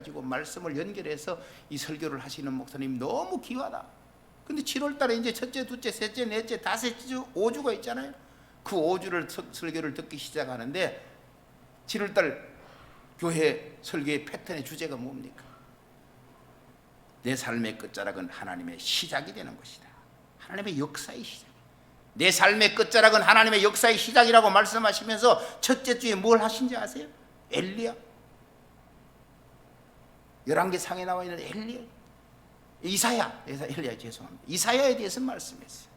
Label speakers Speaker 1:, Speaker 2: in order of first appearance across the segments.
Speaker 1: 가지고 말씀을 연결해서 이 설교를 하시는 목사님 너무 귀하다. 근데 7월 달에 이제 첫째, 둘째, 셋째, 넷째, 다섯째 주 5주가 있잖아요. 그 5주를 설교를 듣기 시작하는데 7월 달 교회 설교의 패턴의 주제가 뭡니까? 내 삶의 끝자락은 하나님의 시작이 되는 것이다. 하나님의 역사의 시작. 내 삶의 끝자락은 하나님의 역사의 시작이라고 말씀하시면서 첫째 주에 뭘 하신지 아세요? 엘리야. 11개 상에 나와 있는 엘리야. 엘리야 죄송합니다. 이사야에 대해서 말씀했어요.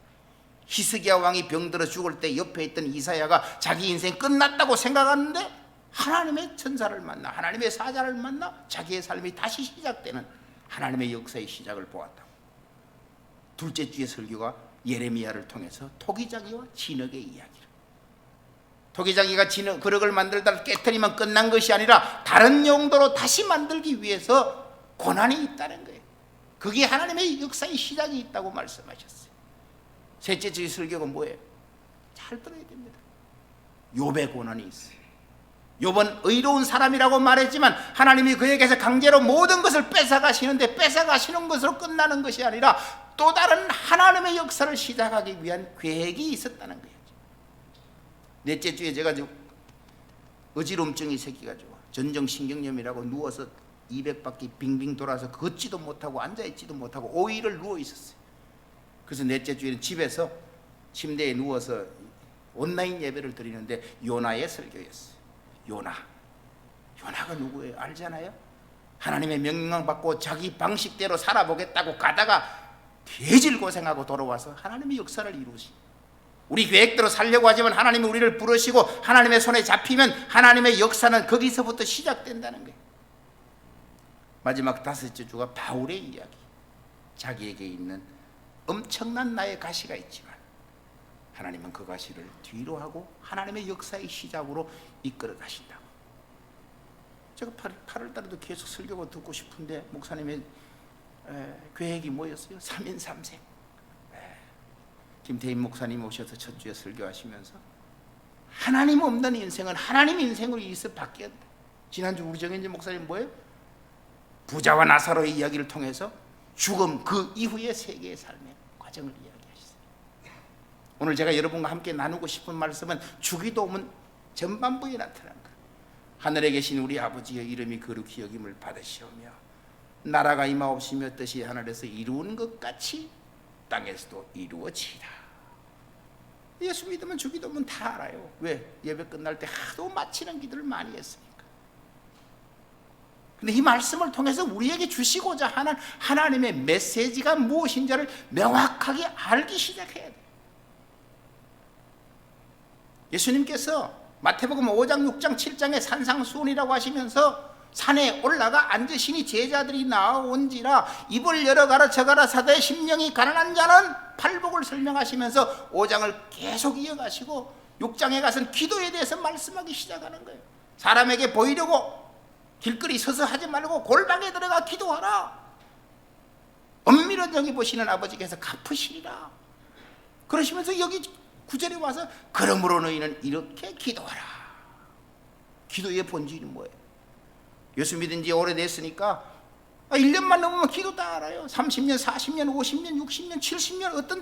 Speaker 1: 히스기야 왕이 병들어 죽을 때 옆에 있던 이사야가 자기 인생 끝났다고 생각하는데 하나님의 천사를 만나, 하나님의 사자를 만나 자기의 삶이 다시 시작되는 하나님의 역사의 시작을 보았다고. 둘째 주의 설교가 예레미야를 통해서 토기장이와 진흙의 이야기를. 토기장이가 그릇을 만들다 깨트리면 끝난 것이 아니라 다른 용도로 다시 만들기 위해서 고난이 있다는 거예요. 그게 하나님의 역사의 시작이 있다고 말씀하셨어요. 셋째 주의 설교가 뭐예요? 잘 들어야 됩니다. 욥의 고난이 있어요. 욥은 의로운 사람이라고 말했지만 하나님이 그에게서 강제로 모든 것을 뺏어가시는데 뺏어가시는 것으로 끝나는 것이 아니라 또 다른 하나님의 역사를 시작하기 위한 계획이 있었다는 거예요. 넷째 주에 제가 어지럼증이 생겨가지고 전정신경염이라고 누워서 200바퀴 빙빙 돌아서 걷지도 못하고 앉아있지도 못하고 5일을 누워 있었어요. 그래서 넷째 주에는 집에서 침대에 누워서 온라인 예배를 드리는데 요나의 설교였어요. 요나가 누구예요? 알잖아요? 하나님의 명령 받고 자기 방식대로 살아보겠다고 가다가 대질 고생하고 돌아와서 하나님의 역사를 이루시. 우리 계획대로 살려고 하지만 하나님이 우리를 부르시고 하나님의 손에 잡히면 하나님의 역사는 거기서부터 시작된다는 거예요. 마지막 다섯째 주가 바울의 이야기. 자기에게 있는 엄청난 나의 가시가 있지만 하나님은 그 가시를 뒤로 하고 하나님의 역사의 시작으로 이끌어 가신다고. 제가 8월 달에도 계속 설교가 듣고 싶은데 목사님의 계획이 뭐였어요? 3인 3색. 김태인 목사님 오셔서 첫 주에 설교하시면서 하나님 없는 인생은 하나님 인생으로 있어 바뀌었다. 지난주 우리 정현진 목사님 뭐예요? 부자와 나사로의 이야기를 통해서 죽음 그 이후의 세계의 삶의 과정을 이야기하셨어요. 오늘 제가 여러분과 함께 나누고 싶은 말씀은 주기도문 전반부에 나타난 것. 하늘에 계신 우리 아버지의 이름이 거룩히 여김을 받으시오며 나라가 임하옵시며 뜻이 하늘에서 이루는 것 같이 땅에서도 이루어지라. 예수 믿으면 주기도문 다 알아요. 왜? 예배 끝날 때 하도 마치는 기도를 많이 했으니까. 근데 이 말씀을 통해서 우리에게 주시고자 하는 하나님의 메시지가 무엇인지를 명확하게 알기 시작해야 돼요. 예수님께서 마태복음 5장, 6장, 7장에 산상수훈이라고 하시면서 산에 올라가 앉으시니 제자들이 나온지라 입을 열어 가르쳐가라 사대 심령이 가난한 자는 팔복을 설명하시면서 5장을 계속 이어가시고 6장에 가서는 기도에 대해서 말씀하기 시작하는 거예요. 사람에게 보이려고 길거리 서서 하지 말고 골방에 들어가 기도하라. 엄밀한 정의 보시는 아버지께서 갚으시리라. 그러시면서 여기 9절에 와서 그러므로 너희는 이렇게 기도하라. 기도의 본질이 뭐예요? 예수 믿은 지 오래됐으니까 1년만 넘으면 기도 다 알아요. 30년, 40년, 50년, 60년, 70년 어떤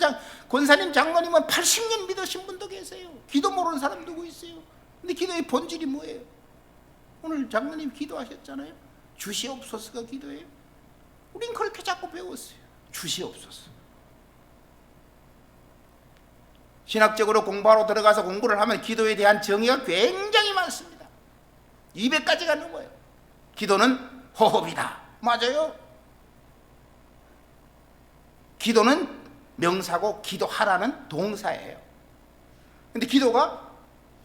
Speaker 1: 권사님, 장로님은 80년 믿으신 분도 계세요. 기도 모르는 사람 누구 있어요? 근데 기도의 본질이 뭐예요? 오늘 장로님 기도하셨잖아요. 주시옵소서가 기도예요. 우린 그렇게 자꾸 배웠어요. 주시옵소서. 신학적으로 공부하러 들어가서 공부를 하면 기도에 대한 정의가 굉장히 많습니다. 200가지가 넘는 거예요. 기도는 호흡이다. 맞아요. 기도는 명사고 기도하라는 동사예요. 근데 기도가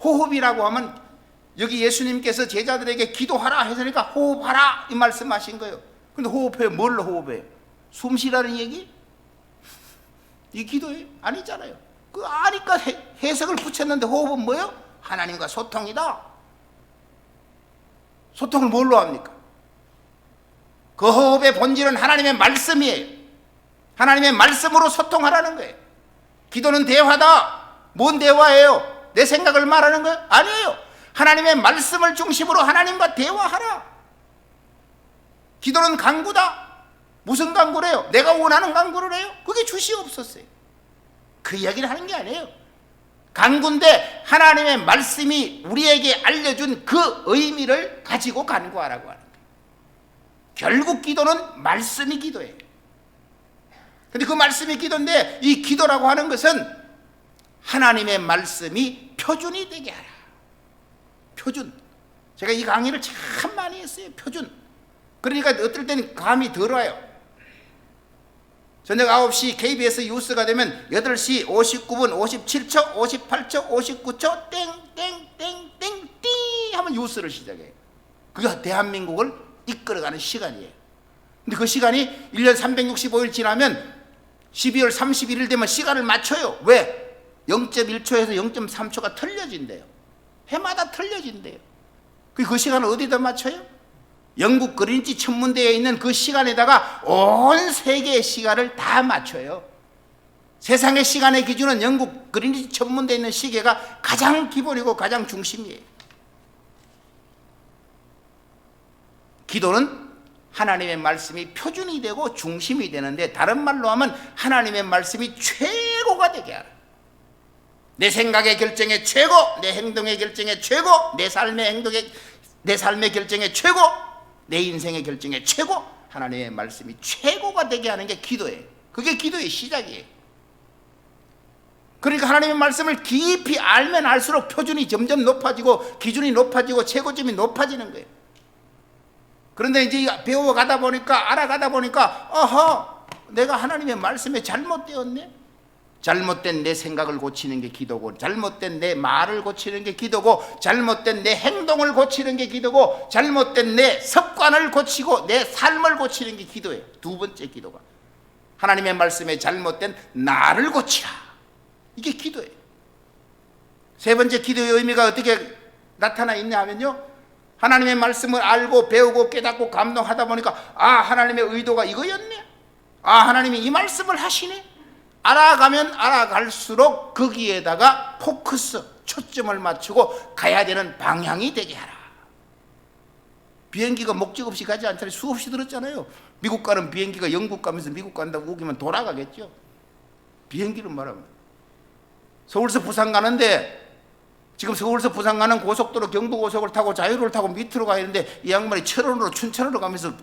Speaker 1: 호흡이라고 하면 여기 예수님께서 제자들에게 기도하라 했으니까 호흡하라 이 말씀하신 거예요. 근데 호흡해요. 뭘로 호흡해요? 숨 쉬라는 얘기? 이 기도예요? 아니잖아요. 그 아니까 해석을 붙였는데 호흡은 뭐예요? 하나님과 소통이다. 소통을 뭘로 합니까? 그 호흡의 본질은 하나님의 말씀이에요. 하나님의 말씀으로 소통하라는 거예요. 기도는 대화다. 뭔 대화예요? 내 생각을 말하는 거예요? 아니에요. 하나님의 말씀을 중심으로 하나님과 대화하라. 기도는 강구다. 무슨 강구래요? 내가 원하는 강구를 해요? 그게 주시옵소서요. 그 이야기를 하는 게 아니에요. 강구인데 하나님의 말씀이 우리에게 알려준 그 의미를 가지고 간구하라고 하는 거예요. 결국 기도는 말씀이 기도예요. 근데 그 말씀이 기도인데, 이 기도라고 하는 것은 하나님의 말씀이 표준이 되게 하라. 표준. 제가 이 강의를 참 많이 했어요. 표준. 그러니까 어떨 때는 감이 덜 와요. 저녁 9시 KBS 뉴스가 되면 8시 59분 57초 58초 59초 땡땡땡땡 띵 하면 뉴스를 시작해요. 그게 대한민국을 이끌어가는 시간이에요. 근데 그 시간이 1년 365일 지나면 12월 31일 되면 시간을 맞춰요. 왜? 0.1초에서 0.3초가 틀려진대요. 해마다 틀려진대요. 그 시간을 어디다 맞춰요? 영국 그린치 천문대에 있는 그 시간에다가 온 세계의 시간을 다 맞춰요. 세상의 시간의 기준은 영국 그린치 천문대에 있는 시계가 가장 기본이고 가장 중심이에요. 기도는 하나님의 말씀이 표준이 되고 중심이 되는데, 다른 말로 하면 하나님의 말씀이 최고가 되게 하라. 내 생각의 결정의 최고, 내 행동의 결정의 최고, 내 삶의 결정의 최고, 내 인생의 결정의 최고, 하나님의 말씀이 최고가 되게 하는 게 기도예요. 그게 기도의 시작이에요. 그러니까 하나님의 말씀을 깊이 알면 알수록 표준이 점점 높아지고 기준이 높아지고 최고점이 높아지는 거예요. 그런데 이제 배워가다 보니까, 알아가다 보니까, 내가 하나님의 말씀에 잘못되었네. 잘못된 내 생각을 고치는 게 기도고, 잘못된 내 말을 고치는 게 기도고, 잘못된 내 행동을 고치는 게 기도고, 잘못된 내 습관을 고치고 내 삶을 고치는 게 기도예요. 두 번째 기도가 하나님의 말씀에 잘못된 나를 고치라. 이게 기도예요. 세 번째 기도의 의미가 어떻게 나타나 있냐 하면요, 하나님의 말씀을 알고 배우고 깨닫고 감동하다 보니까, 하나님의 의도가 이거였네. 하나님이 이 말씀을 하시네. 알아가면 알아갈수록 거기에다가 포커스, 초점을 맞추고 가야 되는 방향이 되게 하라. 비행기가 목적 없이 가지 않잖아요. 수없이 들었잖아요. 미국 가는 비행기가 영국 가면서 미국 간다고 우기면 돌아가겠죠. 비행기를 말하면 서울서 부산 가는데, 지금 서울서 부산 가는 고속도로 경부고속을 타고 자유로를 타고 밑으로 가야 되는데, 이 양반이 철원으로 춘천으로 가면서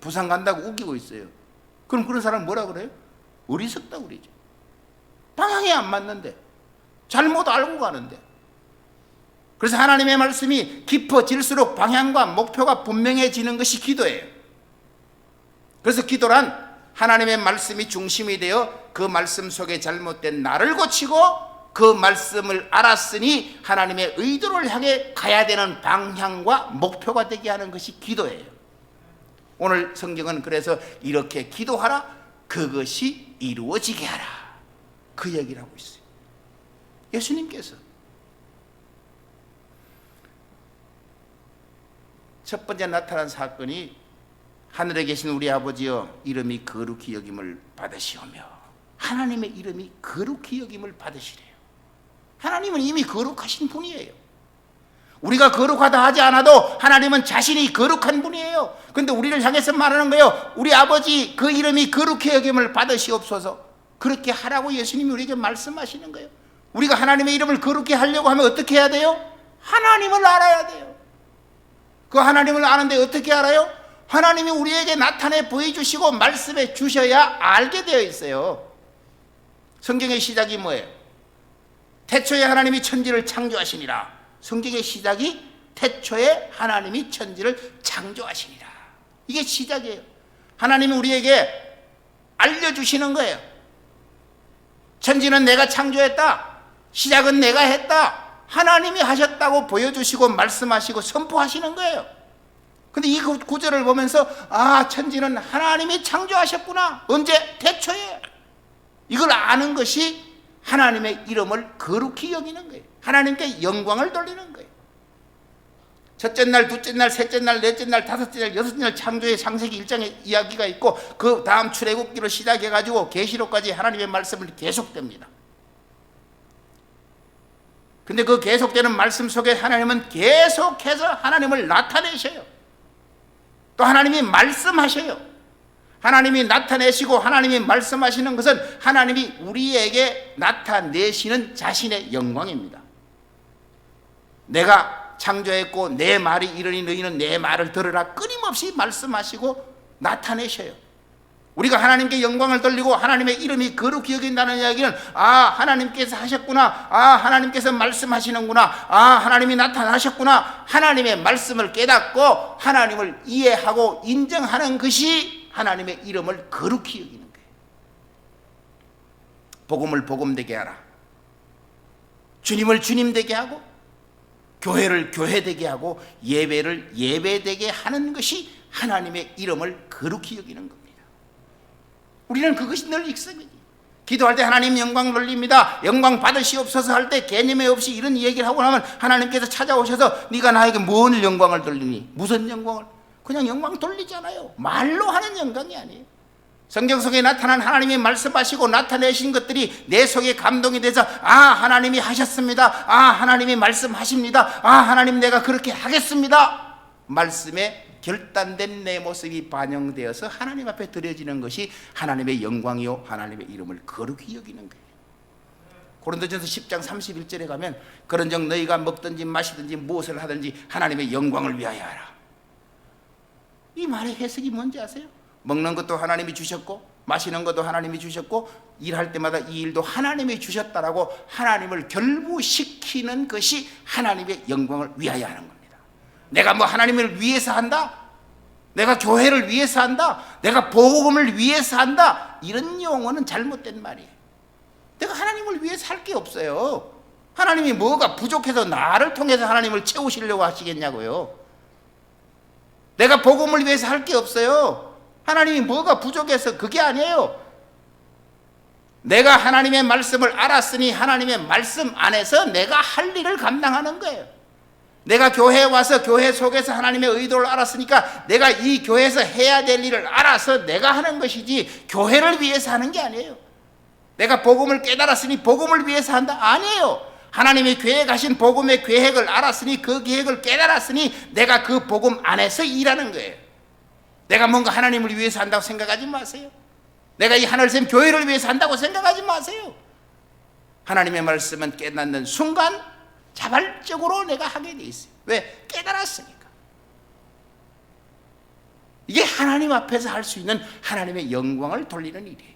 Speaker 1: 부산 간다고 우기고 있어요. 그럼 그런 사람 뭐라 그래요? 어리석다 그러죠. 방향이 안 맞는데, 잘못 알고 가는데. 그래서 하나님의 말씀이 깊어질수록 방향과 목표가 분명해지는 것이 기도예요. 그래서 기도란 하나님의 말씀이 중심이 되어 그 말씀 속에 잘못된 나를 고치고, 그 말씀을 알았으니 하나님의 의도를 향해 가야 되는 방향과 목표가 되게 하는 것이 기도예요. 오늘 성경은 그래서 이렇게 기도하라, 그것이 이루어지게 하라, 그 얘기를 하고 있어요. 예수님께서 첫 번째 나타난 사건이, 하늘에 계신 우리 아버지여 이름이 거룩히 여김을 받으시오며, 하나님의 이름이 거룩히 여김을 받으시래요. 하나님은 이미 거룩하신 분이에요. 우리가 거룩하다 하지 않아도 하나님은 자신이 거룩한 분이에요. 그런데 우리를 향해서 말하는 거예요. 우리 아버지 그 이름이 거룩히 여김을 받으시옵소서. 그렇게 하라고 예수님이 우리에게 말씀하시는 거예요. 우리가 하나님의 이름을 거룩히 하려고 하면 어떻게 해야 돼요? 하나님을 알아야 돼요. 그 하나님을 아는데 어떻게 알아요? 하나님이 우리에게 나타내 보여주시고 말씀해 주셔야 알게 되어 있어요. 성경의 시작이 뭐예요? 태초에 하나님이 천지를 창조하시니라. 성경의 시작이 태초에 하나님이 천지를 창조하시니라. 이게 시작이에요. 하나님이 우리에게 알려주시는 거예요. 천지는 내가 창조했다. 시작은 내가 했다. 하나님이 하셨다고 보여주시고 말씀하시고 선포하시는 거예요. 근데 이 구절을 보면서, 천지는 하나님이 창조하셨구나. 언제? 태초에. 이걸 아는 것이 하나님의 이름을 거룩히 여기는 거예요. 하나님께 영광을 돌리는 거예요. 첫째 날, 둘째 날, 셋째 날, 넷째 날, 다섯째 날, 여섯째 날 창조의 창세기 1장의 이야기가 있고, 그 다음 출애굽기로 시작해가지고 계시록까지 하나님의 말씀을 계속됩니다. 근데 그 계속되는 말씀 속에 하나님은 계속해서 하나님을 나타내셔요. 또 하나님이 말씀하셔요. 하나님이 나타내시고 하나님이 말씀하시는 것은 하나님이 우리에게 나타내시는 자신의 영광입니다. 내가 창조했고 내 말이 이르니 너희는 내 말을 들으라 끊임없이 말씀하시고 나타내셔요. 우리가 하나님께 영광을 돌리고 하나님의 이름이 거룩히 여긴다는 이야기는 하나님께서 하셨구나, 하나님께서 말씀하시는구나, 하나님이 나타나셨구나, 하나님의 말씀을 깨닫고 하나님을 이해하고 인정하는 것이 하나님의 이름을 거룩히 여기는 거예요. 복음을 복음되게 하라, 주님을 주님되게 하고 교회를 교회되게 하고 예배를 예배되게 하는 것이 하나님의 이름을 거룩히 여기는 겁니다. 우리는 그것이 늘 익습니다. 기도할 때 하나님 영광 돌립니다. 영광 받으시옵소서 할 때 개념이 없이 이런 얘기를 하고 나면 하나님께서 찾아오셔서 네가 나에게 뭔 영광을 돌리니? 무슨 영광을? 그냥 영광 돌리잖아요. 말로 하는 영광이 아니에요. 성경 속에 나타난 하나님이 말씀하시고 나타내신 것들이 내 속에 감동이 돼서 하나님이 하셨습니다, 하나님이 말씀하십니다, 하나님 내가 그렇게 하겠습니다, 말씀에 결단된 내 모습이 반영되어서 하나님 앞에 드려지는 것이 하나님의 영광이요 하나님의 이름을 거룩히 여기는 거예요. 고린도전서 10장 31절에 가면 그런즉 너희가 먹든지 마시든지 무엇을 하든지 하나님의 영광을 위하여 하라. 이 말의 해석이 뭔지 아세요? 먹는 것도 하나님이 주셨고 마시는 것도 하나님이 주셨고 일할 때마다 이 일도 하나님이 주셨다라고 하나님을 결부시키는 것이 하나님의 영광을 위하여 하는 겁니다. 내가 뭐 하나님을 위해서 한다? 내가 교회를 위해서 한다? 내가 복음을 위해서 한다? 이런 용어는 잘못된 말이에요. 내가 하나님을 위해서 할 게 없어요. 하나님이 뭐가 부족해서 나를 통해서 하나님을 채우시려고 하시겠냐고요. 내가 복음을 위해서 할 게 없어요. 하나님이 뭐가 부족해서 그게 아니에요. 내가 하나님의 말씀을 알았으니 하나님의 말씀 안에서 내가 할 일을 감당하는 거예요. 내가 교회에 와서 교회 속에서 하나님의 의도를 알았으니까 내가 이 교회에서 해야 될 일을 알아서 내가 하는 것이지 교회를 위해서 하는 게 아니에요. 내가 복음을 깨달았으니 복음을 위해서 한다? 아니에요. 하나님이 계획하신 복음의 계획을 알았으니 그 계획을 깨달았으니 내가 그 복음 안에서 일하는 거예요. 내가 뭔가 하나님을 위해서 한다고 생각하지 마세요. 내가 이 하늘샘 교회를 위해서 한다고 생각하지 마세요. 하나님의 말씀은 깨닫는 순간 자발적으로 내가 하게 돼 있어요. 왜? 깨달았으니까. 이게 하나님 앞에서 할 수 있는 하나님의 영광을 돌리는 일이에요.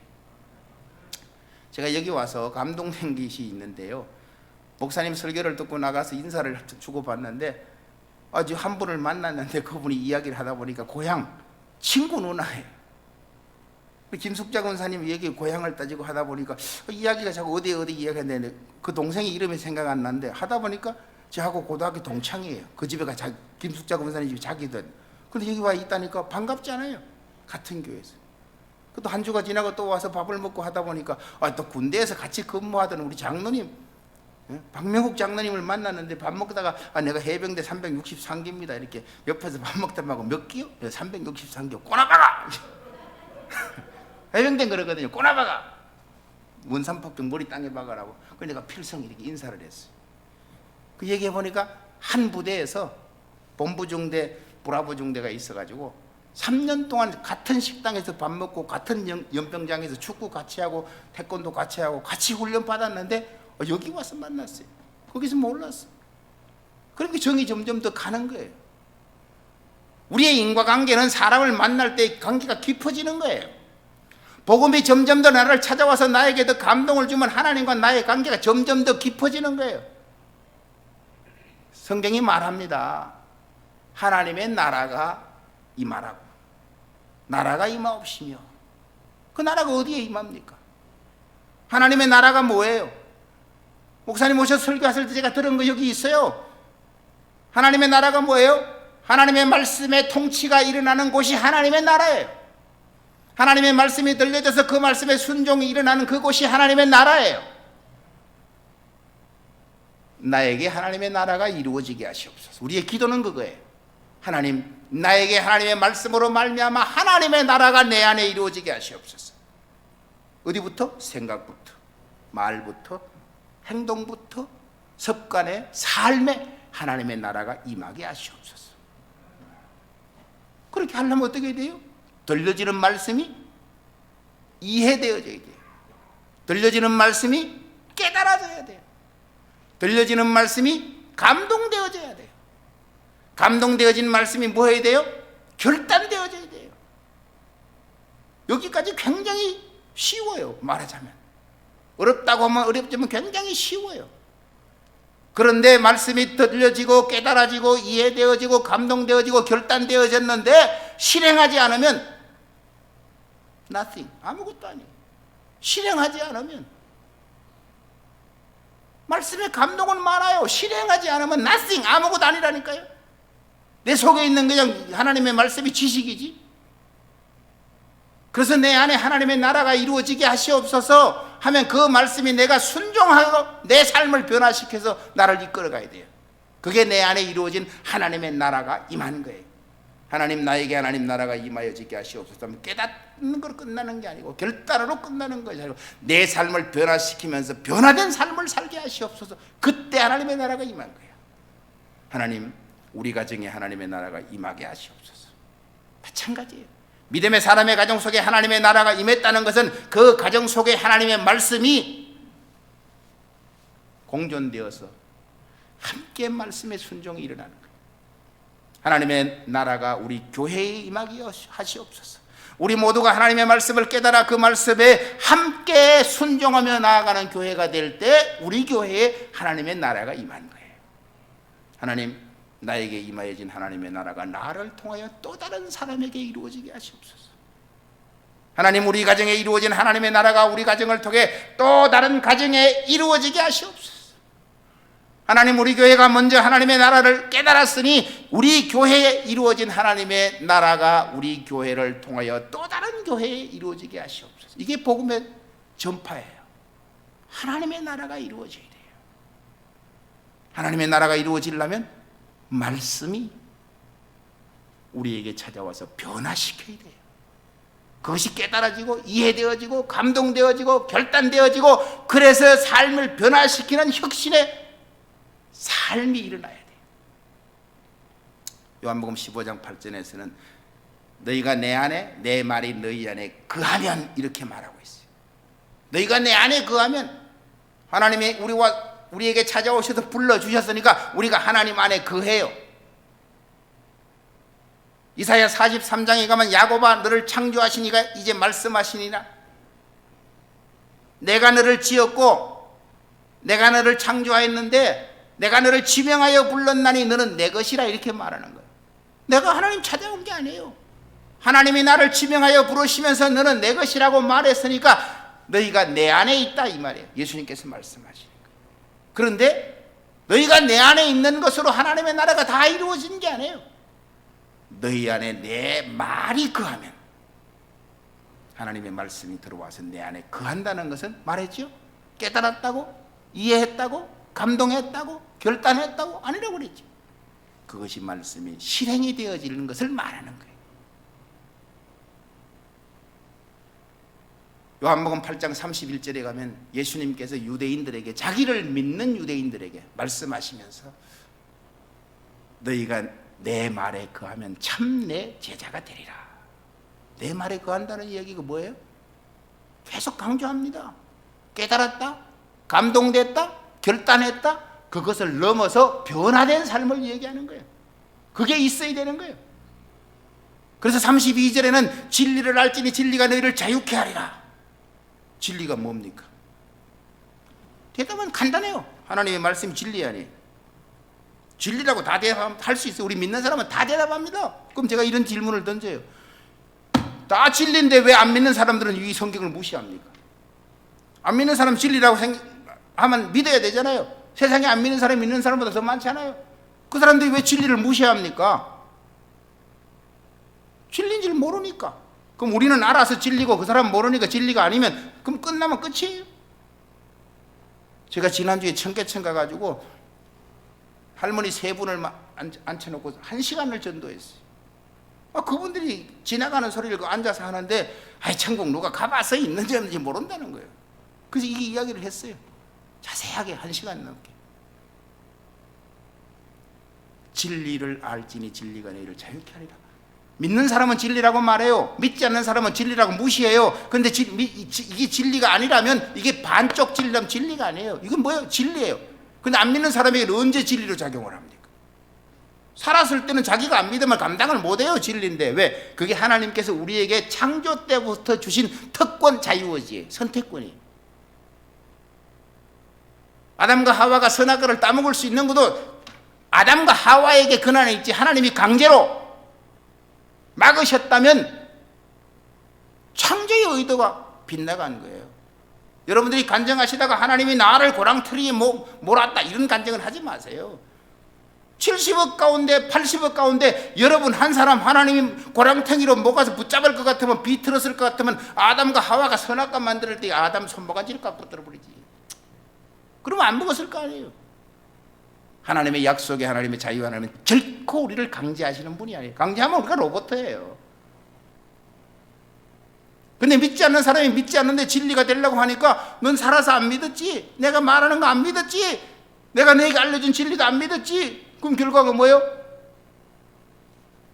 Speaker 1: 제가 여기 와서 감동된 것이 있는데요, 목사님 설교를 듣고 나가서 인사를 주고받는데 아주 한 분을 만났는데 그분이 이야기를 하다 보니까 고향 친구 누나예요. 김숙자 권사님 얘기 고향을 따지고 하다 보니까 이야기가 자꾸 어디 이야기하는데 그 동생이 이름이 생각 안 나는데 하다 보니까 저하고 고등학교 동창이에요. 그 집에 김숙자 권사님 집이 자기들. 근데 여기 와 있다니까 반갑잖아요. 같은 교회에서. 또 한 주가 지나고 또 와서 밥을 먹고 하다 보니까 또 군대에서 같이 근무하던 우리 장로님 박명국 장로님을 만났는데 밥 먹다가 내가 해병대 363기입니다 이렇게 옆에서 밥 먹다 말고 몇 기요? 363기요. 꼬나박아! 해병대는 그러거든요. 꼬나박아! 원산폭격 머리 땅에 박아라고. 그래서 내가 필성 이렇게 인사를 했어요. 그 얘기해 보니까 한 부대에서 본부중대 브라보중대가 있어가지고 3년 동안 같은 식당에서 밥 먹고 같은 연병장에서 축구 같이 하고 태권도 같이 하고 같이 훈련 받았는데 여기 와서 만났어요. 거기서 몰랐어. 그렇게 정이 점점 더 가는 거예요. 우리의 인과관계는 사람을 만날 때 관계가 깊어지는 거예요. 복음이 점점 더 나를 찾아와서 나에게 더 감동을 주면 하나님과 나의 관계가 점점 더 깊어지는 거예요. 성경이 말합니다. 하나님의 나라가 임하라고. 나라가 임하옵시며. 그 나라가 어디에 임합니까? 하나님의 나라가 뭐예요? 목사님 오셔서 설교하실 때 제가 들은 거 여기 있어요. 하나님의 나라가 뭐예요? 하나님의 말씀의 통치가 일어나는 곳이 하나님의 나라예요. 하나님의 말씀이 들려져서 그 말씀에 순종이 일어나는 그곳이 하나님의 나라예요. 나에게 하나님의 나라가 이루어지게 하시옵소서. 우리의 기도는 그거예요. 하나님, 나에게 하나님의 말씀으로 말미암아 하나님의 나라가 내 안에 이루어지게 하시옵소서. 어디부터? 생각부터, 말부터, 행동부터, 습관의 삶에 하나님의 나라가 임하게 하시옵소서. 그렇게 하려면 어떻게 돼요? 들려지는 말씀이 이해되어져야 돼요. 들려지는 말씀이 깨달아져야 돼요. 들려지는 말씀이 감동되어져야 돼요. 감동되어진 말씀이 뭐 해야 돼요? 결단되어져야 돼요. 여기까지 굉장히 쉬워요. 말하자면 어렵다고 하면 어렵지만 굉장히 쉬워요. 그런데 말씀이 들려지고 깨달아지고 이해되어지고 감동되어지고 결단되어졌는데 실행하지 않으면 nothing, 아무것도 아니에요. 실행하지 않으면, 말씀의 감동은 많아요. 실행하지 않으면 nothing, 아무것도 아니라니까요. 내 속에 있는 그냥 하나님의 말씀이 지식이지. 그래서 내 안에 하나님의 나라가 이루어지게 하시옵소서 하면 그 말씀이 내가 순종하고 내 삶을 변화시켜서 나를 이끌어가야 돼요. 그게 내 안에 이루어진 하나님의 나라가 임하는 거예요. 하나님, 나에게 하나님 나라가 임하여지게 하시옵소서 하면 깨닫는 걸 끝나는 게 아니고 결단으로 끝나는 것이 아니고 내 삶을 변화시키면서 변화된 삶을 살게 하시옵소서. 그때 하나님의 나라가 임한 거예요. 하나님, 우리 가정에 하나님의 나라가 임하게 하시옵소서. 마찬가지예요. 믿음의 사람의 가정 속에 하나님의 나라가 임했다는 것은 그 가정 속에 하나님의 말씀이 공존되어서 함께 말씀의 순종이 일어나는 거예요. 하나님의 나라가 우리 교회에 임하게 하시옵소서. 우리 모두가 하나님의 말씀을 깨달아 그 말씀에 함께 순종하며 나아가는 교회가 될 때 우리 교회에 하나님의 나라가 임하는 거예요. 하나님, 나에게 임하여진 하나님의 나라가 나를 통하여 또 다른 사람에게 이루어지게 하시옵소서. 하나님, 우리 가정에 이루어진 하나님의 나라가 우리 가정을 통해 또 다른 가정에 이루어지게 하시옵소서. 하나님, 우리 교회가 먼저 하나님의 나라를 깨달았으니 우리 교회에 이루어진 하나님의 나라가 우리 교회를 통하여 또 다른 교회에 이루어지게 하시옵소서. 이게 복음의 전파예요. 하나님의 나라가 이루어져야 돼요. 하나님의 나라가 이루어지려면 말씀이 우리에게 찾아와서 변화시켜야 돼요. 그것이 깨달아지고 이해되어지고 감동되어지고 결단되어지고, 그래서 삶을 변화시키는 혁신의 삶이 일어나야 돼요. 요한복음 15장 8절에서는 너희가 내 안에, 내 말이 너희 안에 거하면, 이렇게 말하고 있어요. 너희가 내 안에 거하면, 하나님이 우리에게 찾아오셔서 불러주셨으니까 우리가 하나님 안에 거해요. 이사야 43장에 가면 야곱아, 너를 창조하시니가 이제 말씀하시니라. 내가 너를 지었고 내가 너를 창조하였는데 내가 너를 지명하여 불렀나니 너는 내 것이라, 이렇게 말하는 거예요. 내가 하나님 찾아온 게 아니에요. 하나님이 나를 지명하여 부르시면서 너는 내 것이라고 말했으니까 너희가 내 안에 있다, 이 말이에요. 예수님께서 말씀하시는 거예요. 그런데 너희가 내 안에 있는 것으로 하나님의 나라가 다 이루어진 게 아니에요. 너희 안에 내 말이 거하면, 하나님의 말씀이 들어와서 내 안에 거한다는 것은 말했죠? 깨달았다고? 이해했다고? 감동했다고? 결단했다고? 아니라고 그랬죠. 그것이 말씀이 실행이 되어지는 것을 말하는 거예요. 요한복음 8장 31절에 가면 예수님께서 유대인들에게, 자기를 믿는 유대인들에게 말씀하시면서 너희가 내 말에 거하면 참 내 제자가 되리라. 내 말에 거한다는 이야기가 뭐예요? 계속 강조합니다. 깨달았다, 감동됐다, 결단했다, 그것을 넘어서 변화된 삶을 얘기하는 거예요. 그게 있어야 되는 거예요. 그래서 32절에는 진리를 알지니 진리가 너희를 자유케 하리라. 진리가 뭡니까? 대답은 간단해요. 하나님의 말씀이 진리 아니에요. 진리라고 다 대답할 수 있어요. 우리 믿는 사람은 다 대답합니다. 그럼 제가 이런 질문을 던져요. 다 진리인데 왜 안 믿는 사람들은 이 성경을 무시합니까? 안 믿는 사람 진리라고 하면 믿어야 되잖아요. 세상에 안 믿는 사람이 믿는 사람보다 더 많잖아요. 그 사람들이 왜 진리를 무시합니까? 진리인 줄 모르니까. 그럼 우리는 알아서 진리고 그 사람 모르니까 진리가 아니면, 그럼 끝나면 끝이에요. 제가 지난주에 청계천 가가지고 할머니 3분을 앉혀놓고 1시간을 전도했어요. 그분들이 지나가는 소리를 앉아서 하는데, 천국 누가 가봐서 있는지 없는지 모른다는 거예요. 그래서 이 이야기를 했어요. 자세하게 1시간 넘게. 진리를 알지니 진리가 너희를 자유케 하리라. 믿는 사람은 진리라고 말해요. 믿지 않는 사람은 진리라고 무시해요. 그런데 이게 진리가 아니라면 이게 반쪽 진리라면 진리가 아니에요. 이건 뭐예요? 진리예요. 근데 안 믿는 사람에게는 언제 진리로 작용을 합니까? 살았을 때는 자기가 안 믿으면 감당을 못해요. 진리인데. 왜? 그게 하나님께서 우리에게 창조 때부터 주신 특권 자유의지예요. 선택권이에요. 아담과 하와가 선악과를 따먹을 수 있는 것도 아담과 하와에게 권한이 있지 하나님이 강제로 막으셨다면 창조의 의도가 빗나간 거예요. 여러분들이 간증하시다가 하나님이 나를 고랑터리에 몰았다 이런 간증을 하지 마세요. 70억 가운데 80억 가운데 여러분 한 사람 하나님이 고랑탱이로 목아서 붙잡을 것 같으면 비틀었을 것 같으면 아담과 하와가 선악과 만들 때 아담 손모가지를 깎고 떨어버리지. 그러면 안 먹었을 거 아니에요. 하나님의 약속에 하나님의 자유 하나님은 결코 우리를 강제하시는 분이 아니에요. 강제하면 우리가 로봇이에요. 근데 믿지 않는 사람이 믿지 않는데 진리가 되려고 하니까 넌 살아서 안 믿었지? 내가 말하는 거 안 믿었지? 내가 너에게 알려준 진리도 안 믿었지? 그럼 결과가 뭐예요?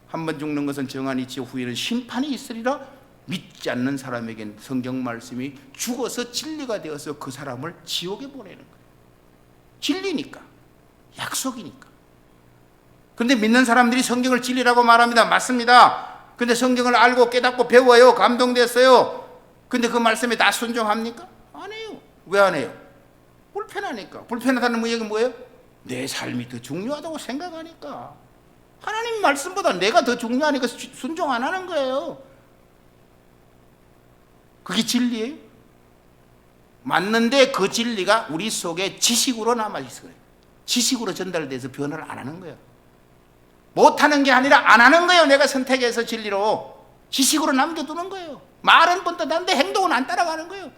Speaker 1: 한 번 죽는 것은 정한 이치 후에는 심판이 있으리라. 믿지 않는 사람에겐 성경 말씀이 죽어서 진리가 되어서 그 사람을 지옥에 보내는 거예요. 진리니까, 약속이니까. 근데 믿는 사람들이 성경을 진리라고 말합니다. 맞습니다. 근데 성경을 알고 깨닫고 배워요. 감동됐어요. 근데 그 말씀에 다 순종합니까? 안 해요. 왜 안 해요? 불편하니까. 불편하다는 얘기는 뭐예요? 내 삶이 더 중요하다고 생각하니까. 하나님 말씀보다 내가 더 중요하니까 순종 안 하는 거예요. 그게 진리예요? 맞는데 그 진리가 우리 속에 지식으로 남아있어요. 지식으로 전달돼서 변화를 안 하는 거예요. 못하는 게 아니라 안 하는 거예요. 내가 선택해서 진리로 지식으로 남겨두는 거예요. 말은 번듯한데 행동은 안 따라가는 거예요.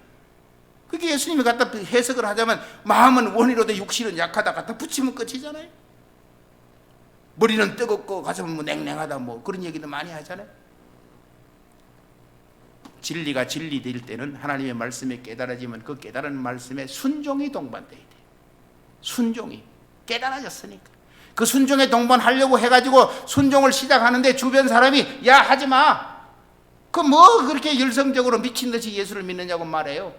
Speaker 1: 그게 예수님이 갖다 해석을 하자면 마음은 원이로도 육신은 약하다 갖다 붙이면 끝이잖아요. 머리는 뜨겁고 가슴은 뭐 냉랭하다 뭐 그런 얘기도 많이 하잖아요. 진리가 진리될 때는 하나님의 말씀에 깨달아지면 그 깨달은 말씀에 순종이 동반돼야 돼요. 순종이 깨달아졌으니까 그 순종에 동반하려고 해가지고 순종을 시작하는데 주변 사람이 야 하지마 그 뭐 그렇게 열성적으로 미친듯이 예수를 믿느냐고 말해요.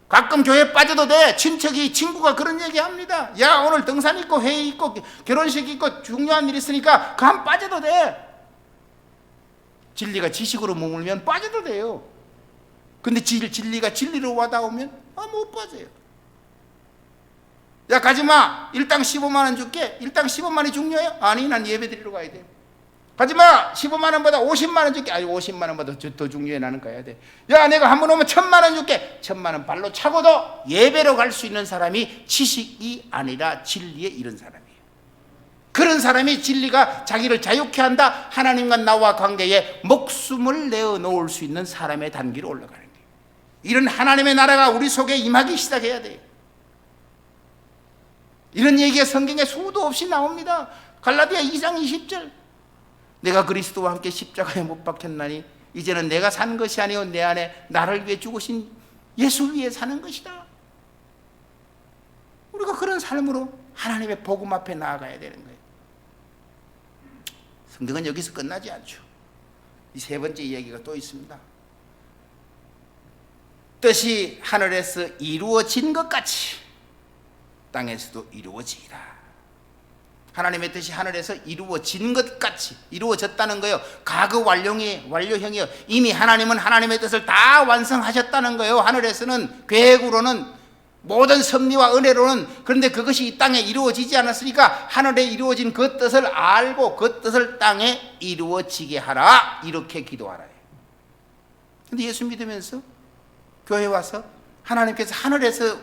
Speaker 1: 가끔 교회 빠져도 돼. 친구가 그런 얘기합니다. 야 오늘 등산 있고 회의 있고 결혼식 있고 중요한 일 있으니까 그 한 빠져도 돼. 진리가 지식으로 머물면 빠져도 돼요. 근데 진리가 진리로 와닿으면 못 빠져요. 야 가지마. 일당 15만 원 줄게. 일당 15만 원이 중요해요? 아니 난 예배 드리러 가야 돼. 가지마. 15만 원보다 50만 원 줄게. 아니 50만 원보다 더 중요해. 나는 가야 돼. 야 내가 한 번 오면 1000만 원 줄게. 1000만 원 발로 차고도 예배로 갈 수 있는 사람이 지식이 아니라 진리에 이른 사람이에요. 그런 사람이 진리가 자기를 자유케 한다. 하나님과 나와 관계에 목숨을 내어놓을 수 있는 사람의 단계로 올라가는 거예요. 이런 하나님의 나라가 우리 속에 임하기 시작해야 돼요. 이런 얘기가 성경에 수도 없이 나옵니다. 갈라디아 2장 20절 내가 그리스도와 함께 십자가에 못 박혔나니 이제는 내가 산 것이 아니요 내 안에 나를 위해 죽으신 예수 위에 사는 것이다. 우리가 그런 삶으로 하나님의 복음 앞에 나아가야 되는 거예요. 성경은 여기서 끝나지 않죠. 이 세 번째 이야기가 또 있습니다. 뜻이 하늘에서 이루어진 것 같이 땅에서도 이루어지리라. 하나님의 뜻이 하늘에서 이루어진 것 같이 이루어졌다는 거예요. 과거 완료형이에요. 이미 하나님은 하나님의 뜻을 다 완성하셨다는 거예요. 하늘에서는 계획으로는 모든 섭리와 은혜로는. 그런데 그것이 이 땅에 이루어지지 않았으니까 하늘에 이루어진 그 뜻을 알고 그 뜻을 땅에 이루어지게 하라 이렇게 기도하라. 그런데 예수 믿으면서 교회 와서 하나님께서 하늘에서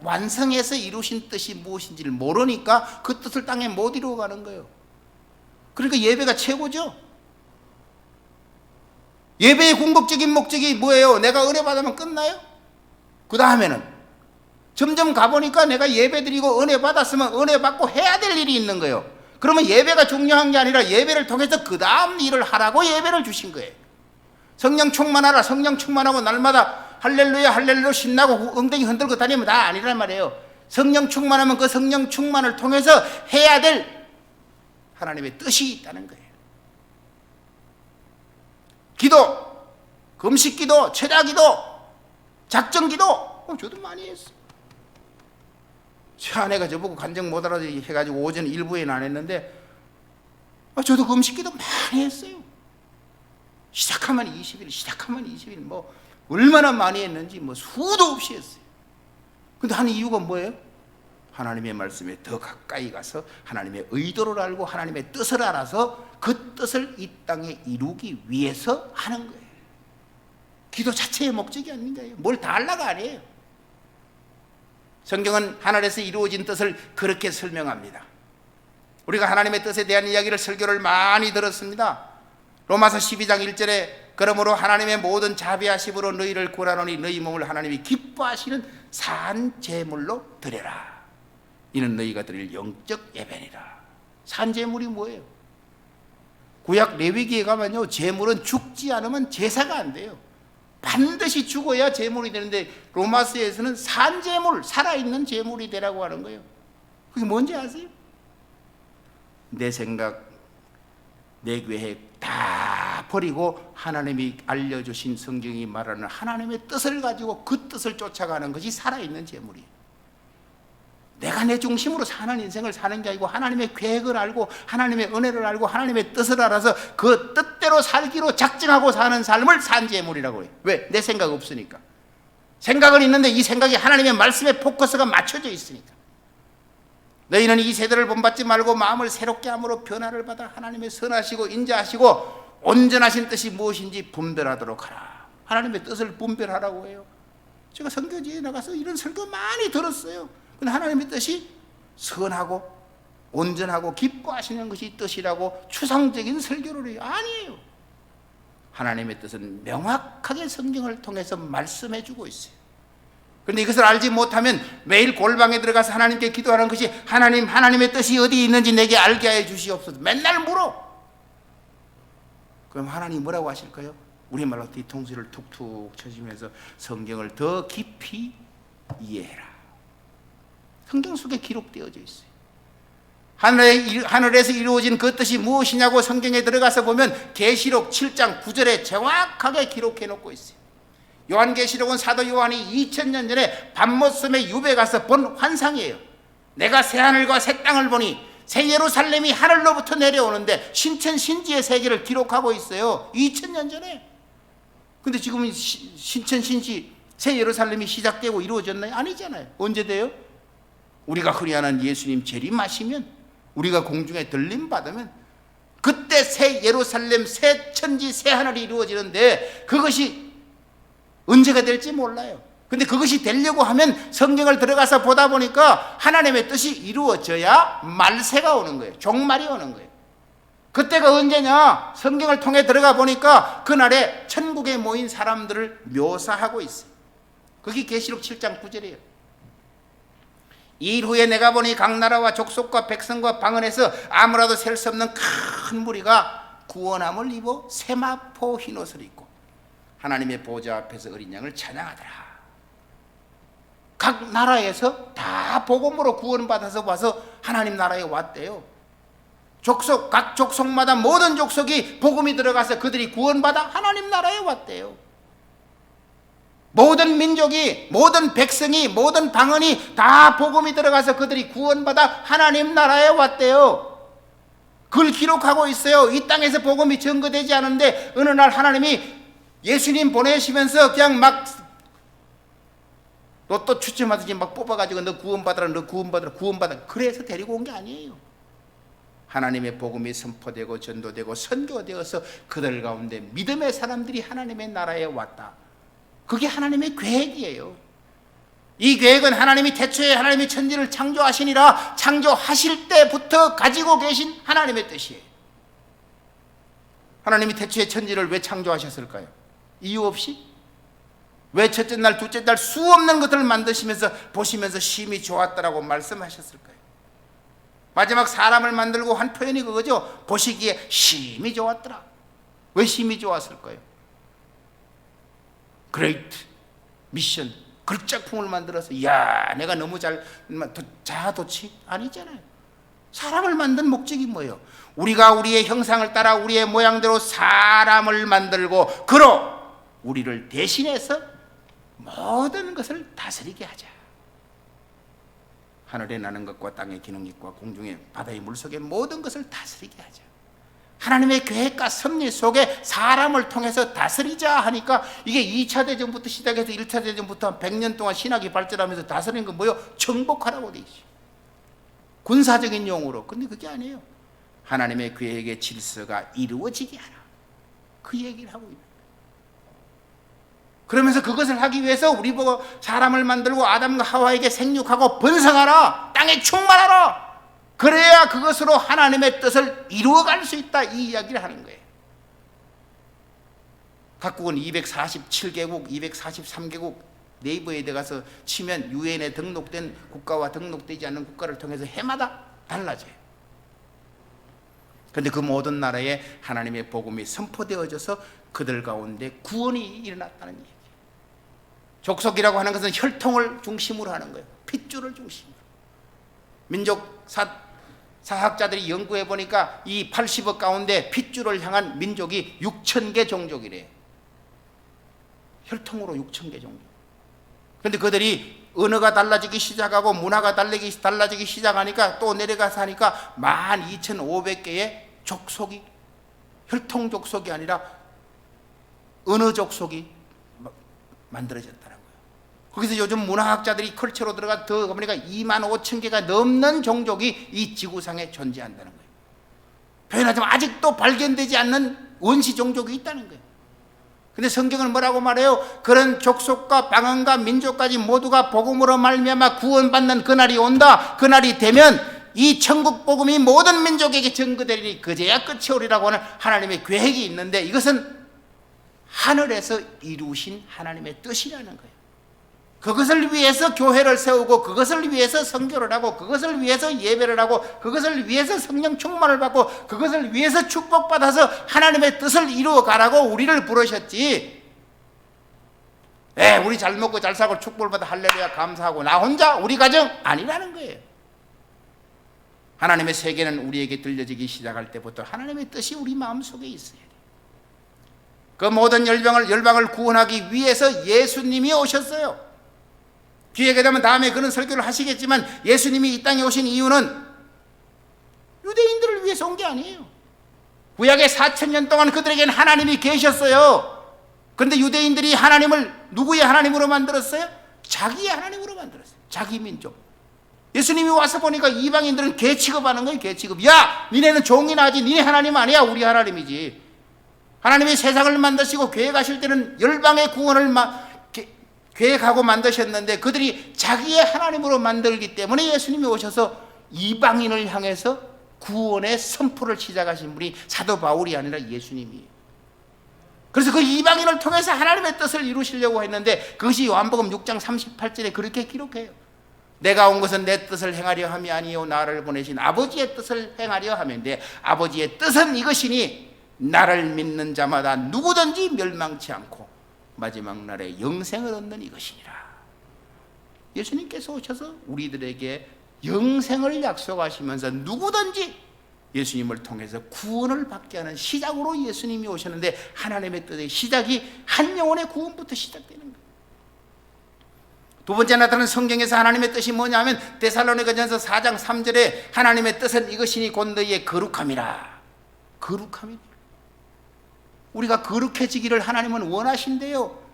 Speaker 1: 완성해서 이루신 뜻이 무엇인지를 모르니까 그 뜻을 땅에 못 이루어가는 거예요. 그러니까 예배가 최고죠. 예배의 궁극적인 목적이 뭐예요? 내가 은혜 받으면 끝나요? 그 다음에는 점점 가보니까 내가 예배 드리고 은혜 받았으면 은혜 받고 해야 될 일이 있는 거예요. 그러면 예배가 중요한 게 아니라 예배를 통해서 그 다음 일을 하라고 예배를 주신 거예요. 성령 충만하라. 성령 충만하고 날마다 할렐루야 할렐루야 신나고 엉덩이 흔들고 다니면 다 아니란 말이에요. 성령 충만하면 그 성령 충만을 통해서 해야 될 하나님의 뜻이 있다는 거예요. 기도, 금식기도, 철야기도, 작정기도 저도 많이 했어요. 제 아내가 저보고 간증 못 알아서 해가지고 오전 일부에는 안 했는데 저도 금식기도 많이 했어요. 시작하면 20일, 시작하면 20일, 뭐 얼마나 많이 했는지 뭐 수도 없이 했어요. 근데 하는 이유가 뭐예요? 하나님의 말씀에 더 가까이 가서 하나님의 의도를 알고 하나님의 뜻을 알아서 그 뜻을 이 땅에 이루기 위해서 하는 거예요. 기도 자체의 목적이 아닌가요? 뭘 다 하려고 아니에요. 성경은 하늘에서 이루어진 뜻을 그렇게 설명합니다. 우리가 하나님의 뜻에 대한 이야기를 설교를 많이 들었습니다. 로마서 12장 1절에 그러므로 하나님의 모든 자비하심으로 너희를 구하노니 너희 몸을 하나님이 기뻐하시는 산 제물로 드려라. 이는 너희가 드릴 영적 예배니라. 산 제물이 뭐예요? 구약 레위기에 가면요, 제물은 죽지 않으면 제사가 안 돼요. 반드시 죽어야 제물이 되는데 로마서에서는 산 제물, 살아있는 제물이 되라고 하는 거예요. 그게 뭔지 아세요? 내 생각, 내 계획 다 버리고 하나님이 알려주신 성경이 말하는 하나님의 뜻을 가지고 그 뜻을 쫓아가는 것이 살아있는 제물이에요. 내가 내 중심으로 사는 인생을 사는 게 아니고 하나님의 계획을 알고 하나님의 은혜를 알고 하나님의 뜻을 알아서 그 뜻대로 살기로 작정하고 사는 삶을 산제물이라고 해요. 왜? 내 생각 없으니까. 생각은 있는데 이 생각이 하나님의 말씀에 포커스가 맞춰져 있으니까. 너희는 이 세대를 본받지 말고 마음을 새롭게 함으로 변화를 받아 하나님의 선하시고 인자하시고 온전하신 뜻이 무엇인지 분별하도록 하라. 하나님의 뜻을 분별하라고 해요. 제가 선교지에 나가서 이런 설교 많이 들었어요. 근데 하나님의 뜻이 선하고 온전하고 기뻐하시는 것이 뜻이라고 추상적인 설교를 해요. 아니에요. 하나님의 뜻은 명확하게 성경을 통해서 말씀해 주고 있어요. 그런데 이것을 알지 못하면 매일 골방에 들어가서 하나님께 기도하는 것이 하나님의 뜻이 어디 있는지 내게 알게 해 주시옵소서. 맨날 물어. 그럼 하나님 뭐라고 하실까요? 우리말로 뒤통수를 툭툭 쳐주면서 성경을 더 깊이 이해해라. 성경 속에 기록되어져 있어요. 하늘에서 이루어진 그 뜻이 무엇이냐고 성경에 들어가서 보면 계시록 7장 9절에 정확하게 기록해 놓고 있어요. 요한계시록은 사도 요한이 2000년 전에 밤모섬에 유배 가서 본 환상이에요. 내가 새하늘과 새 땅을 보니 새 예루살렘이 하늘로부터 내려오는데 신천신지의 세계를 기록하고 있어요. 2000년 전에. 근데 지금은 신천신지 새 예루살렘이 시작되고 이루어졌나요? 아니잖아요. 언제 돼요? 우리가 흔히 아는 예수님 재림하시면, 우리가 공중에 들림 받으면 그때 새 예루살렘, 새 천지, 새 하늘이 이루어지는데 그것이 언제가 될지 몰라요. 근데 그것이 되려고 하면 성경을 들어가서 보다 보니까 하나님의 뜻이 이루어져야 말세가 오는 거예요. 종말이 오는 거예요. 그때가 언제냐? 성경을 통해 들어가 보니까 그날에 천국에 모인 사람들을 묘사하고 있어요. 그게 계시록 7장 9절이에요. 이 일 후에 내가 보니 각 나라와 족속과 백성과 방언에서 아무라도 셀 수 없는 큰 무리가 구원함을 입어 세마포 흰옷을 입고 하나님의 보좌 앞에서 어린 양을 찬양하더라. 각 나라에서 다 복음으로 구원받아서 와서 하나님 나라에 왔대요. 족속, 각 족속마다 모든 족속이 복음이 들어가서 그들이 구원받아 하나님 나라에 왔대요. 모든 민족이, 모든 백성이, 모든 방언이 다 복음이 들어가서 그들이 구원받아 하나님 나라에 왔대요. 그걸 기록하고 있어요. 이 땅에서 복음이 증거되지 않은데 어느 날 하나님이 예수님 보내시면서 그냥 막 로또 추첨하듯이 막 뽑아가지고 너 구원받아라, 너 구원받아라, 구원받아라. 그래서 데리고 온 게 아니에요. 하나님의 복음이 선포되고 전도되고 선교되어서 그들 가운데 믿음의 사람들이 하나님의 나라에 왔다. 그게 하나님의 계획이에요. 이 계획은 하나님이 태초에 하나님이 천지를 창조하시니라 창조하실 때부터 가지고 계신 하나님의 뜻이에요. 하나님이 태초에 천지를 왜 창조하셨을까요? 이유 없이? 왜 첫째 날, 둘째 날 수 없는 것들을 만드시면서 보시면서 심히 좋았다라고 말씀하셨을까요? 마지막 사람을 만들고 한 표현이 그거죠. 보시기에 심히 좋았더라. 왜 심히 좋았을까요? 그레이트 미션, 그 작품을 만들어서 이야 내가 너무 자아도취? 아니잖아요. 사람을 만든 목적이 뭐예요? 우리가 우리의 형상을 따라 우리의 모양대로 사람을 만들고 그로 우리를 대신해서 모든 것을 다스리게 하자. 하늘에 나는 것과 땅에 기는 것과 공중에 바다의 물속의 모든 것을 다스리게 하자. 하나님의 계획과 섭리 속에 사람을 통해서 다스리자 하니까 이게 2차 대전부터 시작해서 1차 대전부터 한 100년 동안 신학이 발전하면서 다스리는 건 뭐예요? 정복하라고 돼 있어요. 군사적인 용어로. 근데 그게 아니에요. 하나님의 계획의 질서가 이루어지게 하라. 그 얘기를 하고 있는 거예요. 그러면서 그것을 하기 위해서 우리 보고 사람을 만들고 아담과 하와에게 생육하고 번성하라. 땅에 충만하라. 그래야 그것으로 하나님의 뜻을 이루어갈 수 있다. 이 이야기를 하는 거예요. 각국은 247개국, 243개국 네이버에 들어가서 치면 유엔에 등록된 국가와 등록되지 않는 국가를 통해서 해마다 달라져요. 그런데 그 모든 나라에 하나님의 복음이 선포되어져서 그들 가운데 구원이 일어났다는 얘기예요. 족속이라고 하는 것은 혈통을 중심으로 하는 거예요. 핏줄을 중심으로. 민족 사학자들이 연구해 보니까 이 80억 가운데 핏줄을 향한 민족이 6,000개 종족이래요. 혈통으로 6,000개 종족. 그런데 그들이 언어가 달라지기 시작하고 문화가 달라지기 시작하니까 또 내려가서 하니까 12,500개의 족속이, 혈통 족속이 아니라 언어 족속이 만들어졌더라고요. 거기서 요즘 문화학자들이 컬처로 들어가 더 보니까 25,000개가 넘는 종족이 이 지구상에 존재한다는 거예요. 표현하자면 아직도 발견되지 않는 원시 종족이 있다는 거예요. 근데 성경은 뭐라고 말해요? 그런 족속과 방언과 민족까지 모두가 복음으로 말미암아 구원받는 그날이 온다. 그날이 되면 이 천국 복음이 모든 민족에게 전거되리니 그제야 끝이 오리라고 하는 하나님의 계획이 있는데 이것은 하늘에서 이루신 하나님의 뜻이라는 거예요. 그것을 위해서 교회를 세우고 그것을 위해서 선교를 하고 그것을 위해서 예배를 하고 그것을 위해서 성령 충만을 받고 그것을 위해서 축복받아서 하나님의 뜻을 이루어 가라고 우리를 부르셨지. 우리 잘 먹고 잘 살고 축복을 받아 할렐루야 감사하고 나 혼자 우리 가정 아니라는 거예요. 하나님의 세계는 우리에게 들려지기 시작할 때부터 하나님의 뜻이 우리 마음속에 있어야 돼요. 그 모든 열방을 구원하기 위해서 예수님이 오셨어요. 기회가 되면 다음에 그런 설교를 하시겠지만 예수님이 이 땅에 오신 이유는 유대인들을 위해서 온 게 아니에요. 구약의 4,000년 동안 그들에게는 하나님이 계셨어요. 그런데 유대인들이 하나님을 누구의 하나님으로 만들었어요? 자기의 하나님으로 만들었어요. 자기 민족. 예수님이 와서 보니까 이방인들은 개 취급하는 거예요. 개 취급. 야 니네는 종이나 하지 니네 하나님 아니야. 우리 하나님이지. 하나님이 세상을 만드시고 계획하실 때는 열방의 구원을 계획하고 만드셨는데 그들이 자기의 하나님으로 만들기 때문에 예수님이 오셔서 이방인을 향해서 구원의 선포를 시작하신 분이 사도 바울이 아니라 예수님이에요. 그래서 그 이방인을 통해서 하나님의 뜻을 이루시려고 했는데 그것이 요한복음 6장 38절에 그렇게 기록해요. 내가 온 것은 내 뜻을 행하려 함이 아니요 나를 보내신 아버지의 뜻을 행하려 함인데 아버지의 뜻은 이것이니 나를 믿는 자마다 누구든지 멸망치 않고 마지막 날에 영생을 얻는 이것이니라. 예수님께서 오셔서 우리들에게 영생을 약속하시면서 누구든지 예수님을 통해서 구원을 받게 하는 시작으로 예수님이 오셨는데 하나님의 뜻의 시작이 한 영혼의 구원부터 시작되는 거예요. 두 번째 나타나는 성경에서 하나님의 뜻이 뭐냐 하면 데살로니가전서 4장 3절에 하나님의 뜻은 이것이니 곧 너희의 거룩함이라. 거룩함이라. 우리가 거룩해지기를 하나님은 원하신대요.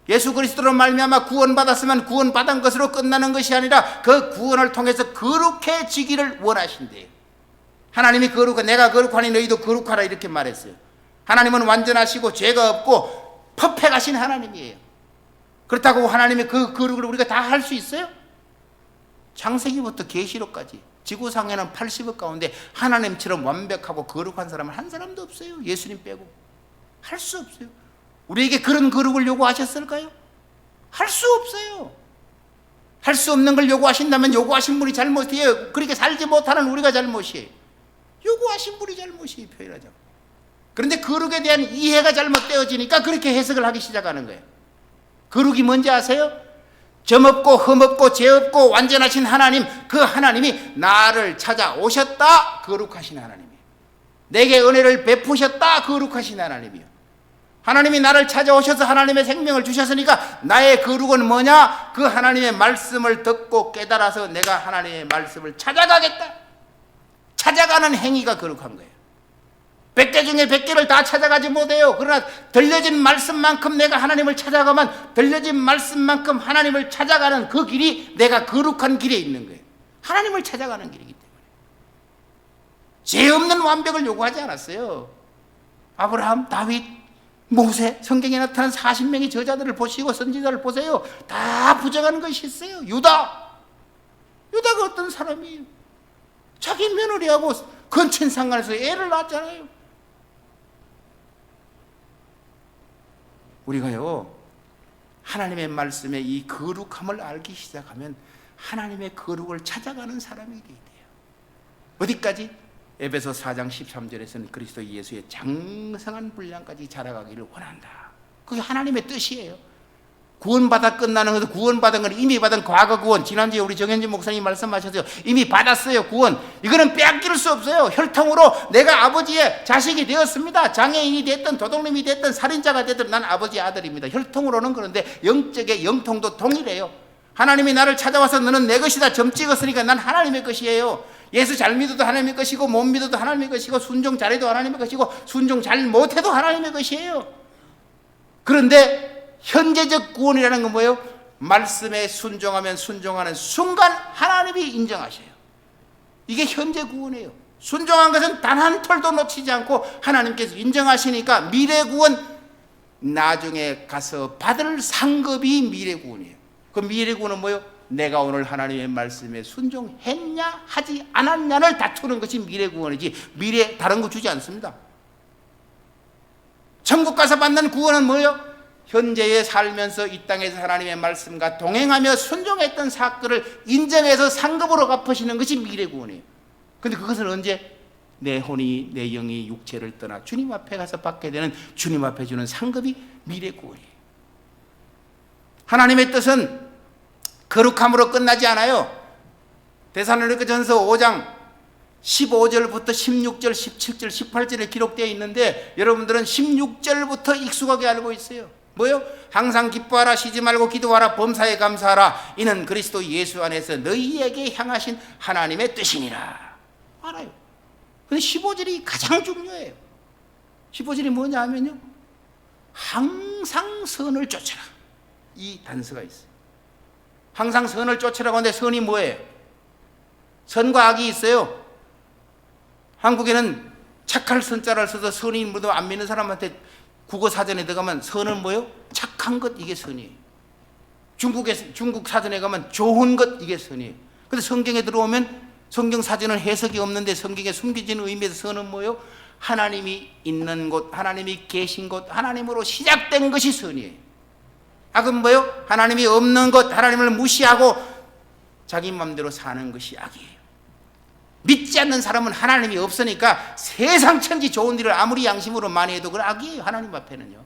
Speaker 1: 예수 그리스도로 말미암아 구원받았으면 구원받은 것으로 끝나는 것이 아니라 그 구원을 통해서 거룩해지기를 원하신대요. 하나님이 내가 거룩하니 너희도 거룩하라 이렇게 말했어요. 하나님은 완전하시고 죄가 없고 퍼펙하신 하나님이에요. 그렇다고 하나님의 그 거룩을 우리가 다 할 수 있어요? 창세기부터 계시록까지 지구상에는 80억 가운데 하나님처럼 완벽하고 거룩한 사람은 한 사람도 없어요. 예수님 빼고. 할 수 없어요. 우리에게 그런 거룩을 요구하셨을까요? 할 수 없어요. 할 수 없는 걸 요구하신다면 요구하신 분이 잘못이에요. 그렇게 살지 못하는 우리가 잘못이에요. 요구하신 분이 잘못이에요. 표현하자면. 그런데 거룩에 대한 이해가 잘못되어지니까 그렇게 해석을 하기 시작하는 거예요. 거룩이 뭔지 아세요? 점없고 흠없고 죄없고 완전하신 하나님, 그 하나님이 나를 찾아오셨다, 거룩하신 하나님이에요. 내게 은혜를 베푸셨다, 거룩하신 하나님이에요. 하나님이 나를 찾아오셔서 하나님의 생명을 주셨으니까 나의 거룩은 뭐냐? 그 하나님의 말씀을 듣고 깨달아서 내가 하나님의 말씀을 찾아가겠다. 찾아가는 행위가 거룩한 거예요. 100개 중에 100개를 다 찾아가지 못해요. 그러나 들려진 말씀만큼 내가 하나님을 찾아가면 들려진 말씀만큼 하나님을 찾아가는 그 길이 내가 거룩한 길에 있는 거예요. 하나님을 찾아가는 길이기 때문에. 죄 없는 완벽을 요구하지 않았어요. 아브라함, 다윗, 모세, 성경에 나타난 40명의 저자들을 보시고 선지자를 보세요. 다 부정하는 것이 있어요. 유다가 어떤 사람이에요? 자기 며느리하고 건친 상간에서 애를 낳았잖아요. 우리가요, 하나님의 말씀에 이 거룩함을 알기 시작하면 하나님의 거룩을 찾아가는 사람이 되게 돼요. 어디까지? 에베소 4장 13절에서는 그리스도 예수의 장성한 분량까지 자라가기를 원한다. 그게 하나님의 뜻이에요. 구원받아 끝나는 것은 구원받은 건 이미 받은 과거 구원. 지난주에 우리 정현진 목사님 말씀하셨어요. 이미 받았어요, 구원. 이거는 빼앗길 수 없어요. 혈통으로 내가 아버지의 자식이 되었습니다. 장애인이 됐든 도둑놈이 됐든 살인자가 됐든 난 아버지의 아들입니다. 혈통으로는. 그런데 영적의 영통도 동일해요. 하나님이 나를 찾아와서 너는 내 것이다 점 찍었으니까 난 하나님의 것이에요. 예수 잘 믿어도 하나님의 것이고 못 믿어도 하나님의 것이고 순종 잘해도 하나님의 것이고 순종 잘 못해도 하나님의 것이에요. 그런데 현재적 구원이라는 건 뭐예요? 말씀에 순종하면 순종하는 순간 하나님이 인정하셔요. 이게 현재 구원이에요. 순종한 것은 단 한 톨도 놓치지 않고 하나님께서 인정하시니까 미래 구원, 나중에 가서 받을 상급이 미래 구원이에요. 그 미래 구원은 뭐예요? 내가 오늘 하나님의 말씀에 순종했냐 하지 않았냐를 다투는 것이 미래 구원이지 미래 다른 거 주지 않습니다. 천국 가서 받는 구원은 뭐예요? 현재에 살면서 이 땅에서 하나님의 말씀과 동행하며 순종했던 사건을 인정해서 상급으로 갚으시는 것이 미래 구원이에요. 그런데 그것은 언제? 내 혼이, 내 영이 육체를 떠나 주님 앞에 가서 받게 되는, 주님 앞에 주는 상급이 미래 구원이에요. 하나님의 뜻은 거룩함으로 끝나지 않아요. 데살로니가전서 5장 15절부터 16절, 17절, 18절에 기록되어 있는데 여러분들은 16절부터 익숙하게 알고 있어요. 뭐요? 항상 기뻐하라, 쉬지 말고 기도하라, 범사에 감사하라. 이는 그리스도 예수 안에서 너희에게 향하신 하나님의 뜻이니라. 알아요. 근데 15절이 가장 중요해요. 15절이 뭐냐 하면요, 항상 선을 쫓아라. 이 단서가 있어요. 항상 선을 쫓으라고 하는데 선이 뭐예요? 선과 악이 있어요. 한국에는 착할 선자를 써서 선인 분도 안 믿는 사람한테 국어 사전에 들어가면 선은 뭐예요? 착한 것, 이게 선이에요. 중국 사전에 가면 좋은 것, 이게 선이에요. 근데 성경에 들어오면 성경 사전은 해석이 없는데 성경에 숨겨진 의미에서 선은 뭐예요? 하나님이 있는 곳, 하나님이 계신 곳, 하나님으로 시작된 것이 선이에요. 악은 뭐예요? 하나님이 없는 것, 하나님을 무시하고 자기 마음대로 사는 것이 악이에요. 믿지 않는 사람은 하나님이 없으니까 세상 천지 좋은 일을 아무리 양심으로 많이 해도 그건 악이에요. 하나님 앞에는요.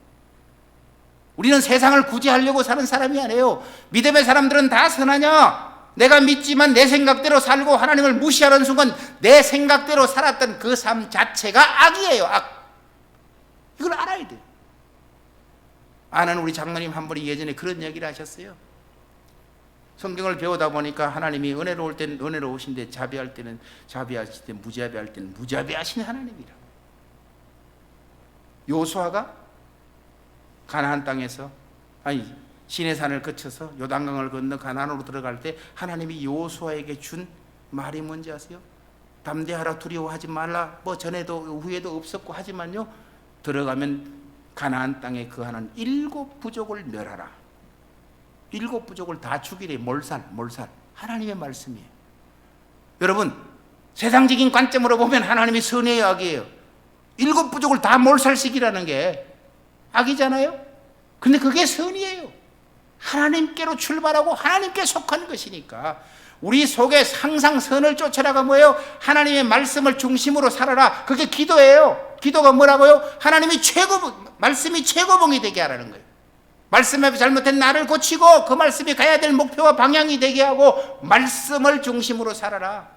Speaker 1: 우리는 세상을 구제하려고 사는 사람이 아니에요. 믿음의 사람들은 다 선하냐? 내가 믿지만 내 생각대로 살고 하나님을 무시하는 순간 내 생각대로 살았던 그 삶 자체가 악이에요. 악. 이걸 알아야 돼요. 아는 우리 장로님 한 분이 예전에 그런 얘기를 하셨어요. 성경을 배우다 보니까 하나님이 은혜로울 때는 은혜로우신데 자비할 때는 자비하실 때, 무자비할 때는 무자비하신 하나님이라. 요수아가 가나안 땅에서, 아니 시내산을 거쳐서 요단강을 건너 가나안으로 들어갈 때 하나님이 요수아에게 준 말이 뭔지 아세요? 담대하라, 두려워하지 말라. 뭐 전에도 후에도 없었고 하지만요, 들어가면 가나안 땅에 거하는 7 부족을 멸하라. 7 부족을 다 죽이래. 몰살. 하나님의 말씀이에요. 여러분, 세상적인 관점으로 보면 하나님이 선이에요, 악이에요? 7 부족을 다 몰살시키라는 게 악이잖아요. 근데 그게 선이에요. 하나님께로 출발하고 하나님께 속한 것이니까 우리 속에 항상 선을 쫓아라가 뭐예요? 하나님의 말씀을 중심으로 살아라. 그게 기도예요. 기도가 뭐라고요? 하나님이 말씀이 최고봉이 되게 하라는 거예요. 말씀에 잘못된 나를 고치고 그 말씀이 가야 될 목표와 방향이 되게 하고 말씀을 중심으로 살아라.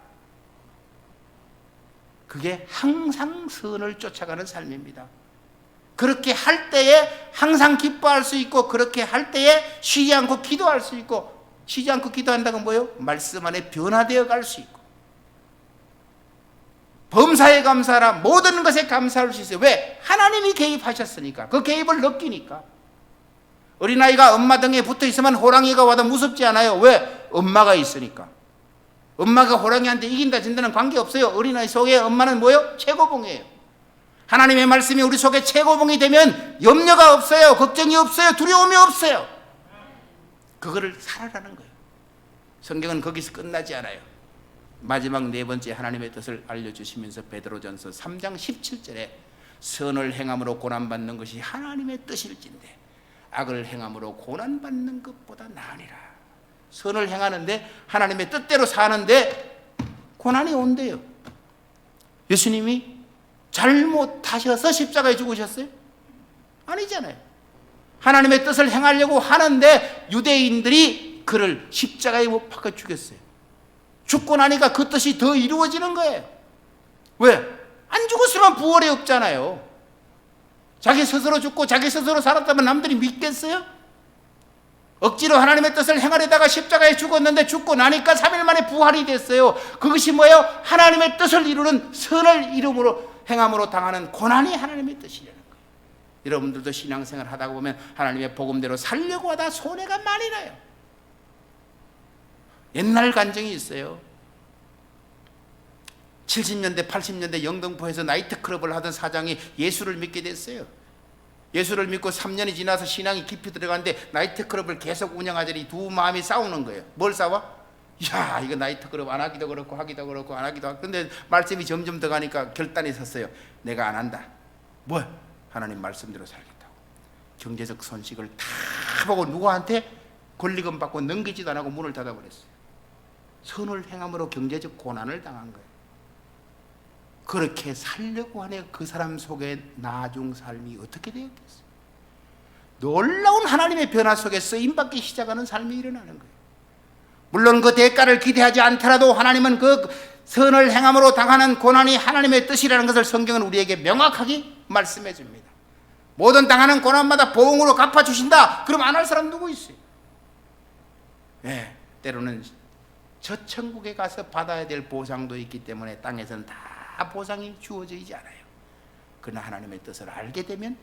Speaker 1: 그게 항상 선을 쫓아가는 삶입니다. 그렇게 할 때에 항상 기뻐할 수 있고, 그렇게 할 때에 쉬지 않고 기도할 수 있고, 쉬지 않고 기도한다는 건 뭐예요? 말씀 안에 변화되어 갈 수 있고, 범사에 감사하라, 모든 것에 감사할 수 있어요. 왜? 하나님이 개입하셨으니까. 그 개입을 느끼니까. 어린아이가 엄마 등에 붙어 있으면 호랑이가 와도 무섭지 않아요. 왜? 엄마가 있으니까. 엄마가 호랑이한테 이긴다 진다는 관계없어요. 어린아이 속에 엄마는 뭐예요? 최고봉이에요. 하나님의 말씀이 우리 속에 최고봉이 되면 염려가 없어요. 걱정이 없어요. 두려움이 없어요. 그거를 살아라는 거예요. 성경은 거기서 끝나지 않아요. 마지막 네 번째 하나님의 뜻을 알려주시면서 베드로전서 3장 17절에 선을 행함으로 고난받는 것이 하나님의 뜻일진데 악을 행함으로 고난받는 것보다 나으니라. 선을 행하는데 하나님의 뜻대로 사는데 고난이 온대요. 예수님이 잘못하셔서 십자가에 죽으셨어요? 아니잖아요. 하나님의 뜻을 행하려고 하는데 유대인들이 그를 십자가에 못 박아 죽였어요. 죽고 나니까 그 뜻이 더 이루어지는 거예요. 왜? 안 죽었으면 부활이 없잖아요. 자기 스스로 죽고 자기 스스로 살았다면 남들이 믿겠어요? 억지로 하나님의 뜻을 행하려다가 십자가에 죽었는데 죽고 나니까 3일 만에 부활이 됐어요. 그것이 뭐예요? 하나님의 뜻을 이루는 선을 이름으로 행함으로 당하는 고난이 하나님의 뜻이라는 거예요. 여러분들도 신앙생활 하다 보면 하나님의 복음대로 살려고 하다 손해가 많이 나요. 옛날 간증이 있어요. 70년대 80년대 영등포에서 나이트클럽을 하던 사장이 예수를 믿게 됐어요. 예수를 믿고 3년이 지나서 신앙이 깊이 들어가는데 나이트클럽을 계속 운영하자니 두 마음이 싸우는 거예요. 뭘 싸워? 야, 이거 나이트클럽 안 하기도 그렇고 하기도 그렇고 안 하기도 하고. 근데 말씀이 점점 더 가니까 결단이 섰어요. 내가 안 한다. 뭘? 하나님 말씀대로 살겠다고. 경제적 손실을 다 보고 누구한테 권리금 받고 넘기지도 안 하고 문을 닫아버렸어요. 선을 행함으로 경제적 고난을 당한 거예요. 그렇게 살려고 하네. 그 사람 속에 나중 삶이 어떻게 되었겠어요? 놀라운 하나님의 변화 속에 쓰임받기 시작하는 삶이 일어나는 거예요. 물론 그 대가를 기대하지 않더라도 하나님은 그 선을 행함으로 당하는 고난이 하나님의 뜻이라는 것을 성경은 우리에게 명확하게 말씀해 줍니다. 모든 당하는 고난마다 보응으로 갚아주신다. 그럼 안 할 사람 누구 있어요? 네, 때로는 저 천국에 가서 받아야 될 보상도 있기 때문에 땅에서는 다 보상이 주어지지 않아요. 그러나 하나님의 뜻을 알게 되면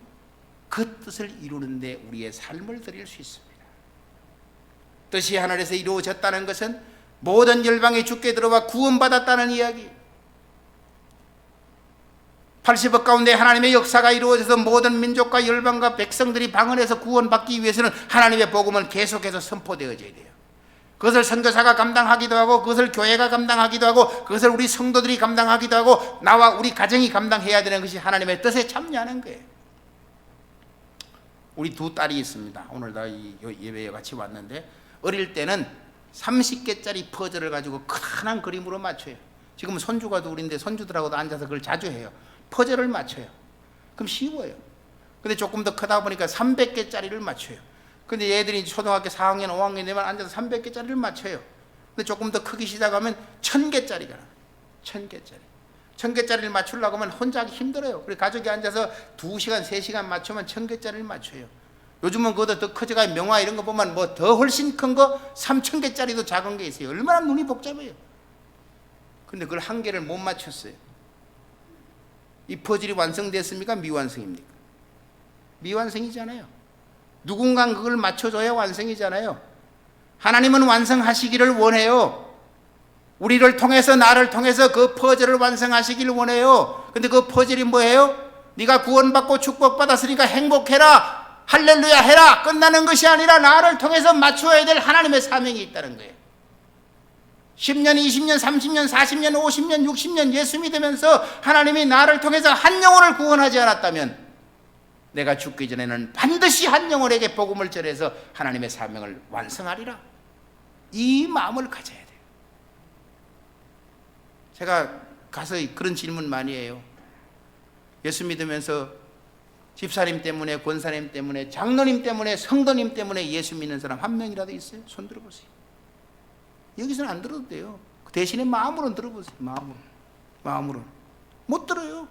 Speaker 1: 그 뜻을 이루는 데 우리의 삶을 드릴 수 있습니다. 뜻이 하늘에서 이루어졌다는 것은 모든 열방이 주께 들어와 구원받았다는 이야기. 80억 가운데 하나님의 역사가 이루어져서 모든 민족과 열방과 백성들이 방언해서 구원받기 위해서는 하나님의 복음은 계속해서 선포되어져야 돼요. 그것을 선교사가 감당하기도 하고, 그것을 교회가 감당하기도 하고, 그것을 우리 성도들이 감당하기도 하고, 나와 우리 가정이 감당해야 되는 것이 하나님의 뜻에 참여하는 거예요. 우리 두 딸이 있습니다. 오늘 다 이 예배에 같이 왔는데, 어릴 때는 30개짜리 퍼즐을 가지고 큰한 그림으로 맞춰요. 지금은 손주가 둘인데 손주들하고도 앉아서 그걸 자주 해요. 퍼즐을 맞춰요. 그럼 쉬워요. 근데 조금 더 크다 보니까 300개짜리를 맞춰요. 근데 얘들이 초등학교 4학년, 5학년 되면 앉아서 300개짜리를 맞춰요. 근데 조금 더 크기 시작하면 1000개짜리가 나와요. 1000개짜리. 1000개짜리를 맞추려고 하면 혼자 하기 힘들어요. 그래서 가족이 앉아서 2시간, 3시간 맞추면 1000개짜리를 맞춰요. 요즘은 그것도 더 커져가 명화 이런 거 보면 뭐 더 훨씬 큰 거 3000개짜리도 작은 게 있어요. 얼마나 눈이 복잡해요. 근데 그걸 한 개를 못 맞췄어요. 이 퍼즐이 완성됐습니까? 미완성입니까? 미완성이잖아요. 누군가 그걸 맞춰줘야 완성이잖아요. 하나님은 완성하시기를 원해요. 우리를 통해서, 나를 통해서 그 퍼즐을 완성하시기를 원해요. 근데 그 퍼즐이 뭐예요? 네가 구원받고 축복받았으니까 행복해라, 할렐루야 해라, 끝나는 것이 아니라 나를 통해서 맞춰야 될 하나님의 사명이 있다는 거예요. 10년, 20년, 30년, 40년, 50년, 60년 예수 믿으면서 하나님이 나를 통해서 한 영혼을 구원하지 않았다면 내가 죽기 전에는 반드시 한 영혼에게 복음을 전해서 하나님의 사명을 완성하리라. 이 마음을 가져야 돼요. 제가 가서 그런 질문 많이 해요. 예수 믿으면서 집사님 때문에, 권사님 때문에, 장로님 때문에, 성도님 때문에 예수 믿는 사람 한 명이라도 있어요? 손 들어보세요. 여기서는 안 들어도 돼요. 대신에 마음으로는 들어보세요. 마음으로 못 들어요.